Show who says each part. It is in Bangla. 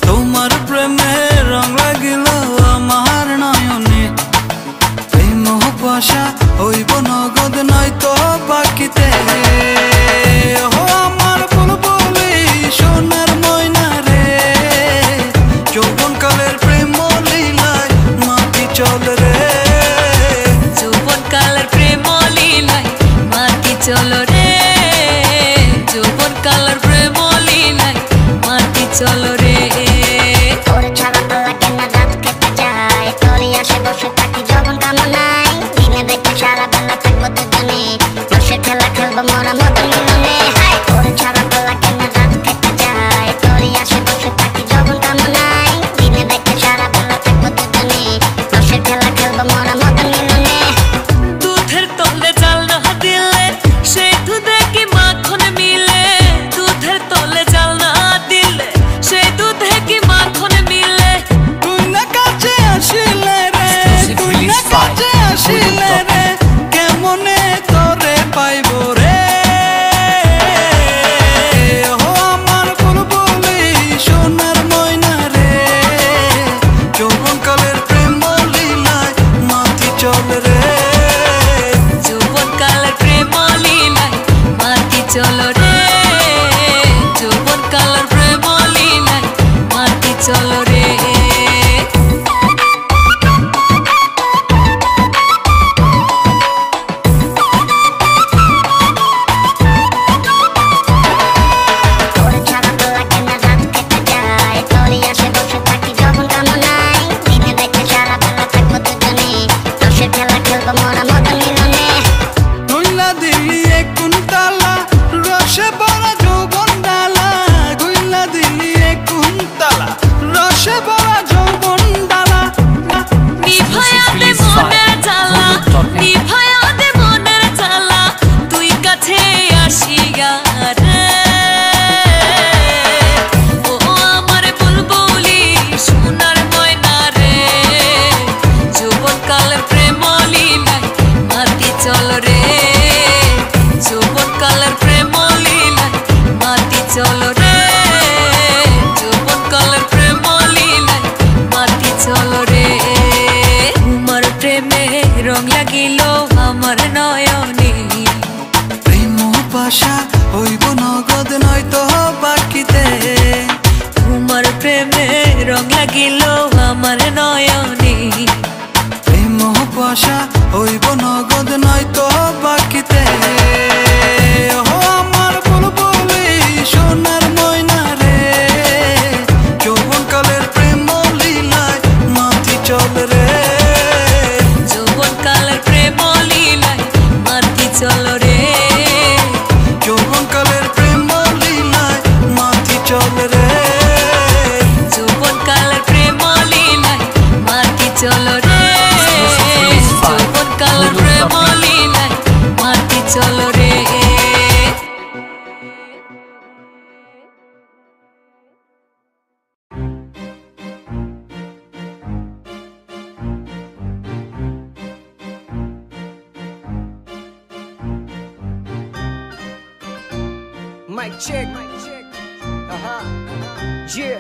Speaker 1: তোমার প্রেমে রং লাগিল আমার নয়নে। এই মোহ কুয়াশা হইব নগদ নয়তো বাকিতে। ও আমার বুলবুলি সোনার ময়না রে, যৌবন কালের প্রেম লীলায় মাটি চল রে।
Speaker 2: যৌবন কালের প্রেম লীলায় মাটি চল রে। যৌবন কালের প্রেম লীলায় মাটি চল রে।
Speaker 3: তোর ছাড়া তো লাগে না, রাত কেটে যায় তোরই আসে বসে থাকি যৌবন কামনায়। দিনে দেখে সারা বেলা থাকবো দুজনে, রসের খেলা খেলবো মোরা মদন মিলনে। তোর ছাড়া তো লাগে না, রাত কেটে যায় তোরই আসে বসে থাকি যৌবন কামনায়। দিনে দেখে সারা বেলা থাকবো দুজনে, রসের খেলা খেলবো মোরা মদন মিলনে।
Speaker 2: দুধের তলে জাল না দিলে সেই দুধে কি মাখন মিলে। দুধের তলে জাল না দিলে সেই দুধে কি মাখন মিলে।
Speaker 1: তুই না কাছে আসিলে রে, তুই না কাছে আসিলে রে, কেমনে তোরে পাইব রে। ও আমার বুলবুলি সোনার ময়না রে, যৌবন কালের প্রেম লীলায় মাটি চল রে।
Speaker 2: যৌবন কালের প্রেম লীলায় মাটি চল রে। যৌবন কালের প্রেম লীলায় মাটি চল রে।
Speaker 3: তোর ছাড়া তো লাগে না, রাত কেটে যায় তোরই আসে বসে থাকি যৌবন কামনায়। দিনে দেখে সারা বেলা থাকবো দুজনে, রসের খেলা খেলবো মোরা মদন মিলনে।
Speaker 1: গুইলা দিলি এক কুন্তলা রসে ভরা যৌবন ডালা। গুইলা দিলি এক কুন্তলা রসে ভরা যৌবন ডালা।
Speaker 2: নিভায়া দে মনের জ্বালা, নিভায়া দে মনের জ্বালা, তুই কাছে আসিয়া রে। ও আমার বুলবুলি সোনার ময়না রে, যৌবন কালের প্রেম লীলায় মাটি চল রে। যৌবন কালের প্রেম লীলায় মাটি চল রে। যৌবন কালের প্রেম লীলায় মাটি চল রে। তোমার প্রেমে রং লাগিল আমার নয়নে।
Speaker 1: এই মোহ পাশা হইব নগদ নয়তো বাকিতে।
Speaker 2: তোমার প্রেমে রং লাগিল আমার নয়নে।
Speaker 1: এই মোহ পাশা হইব নগদ নয়তো বাকিতে। ও আমার বুলবুলি সোনার ময়না রে, যৌবন কালের প্রেম লীলায় মাটি চল রে।
Speaker 2: যৌবন কালের প্রেম লীলায় মাটি চল রে।
Speaker 1: যৌবন কালের প্রেম লীলায় মাটি চল রে।
Speaker 2: যৌবন কালের প্রেম লীলায় মাটি চল রে। যৌবন কালের প্রেম লীলায় মাটি চল রে।
Speaker 4: Mic check. Yeah.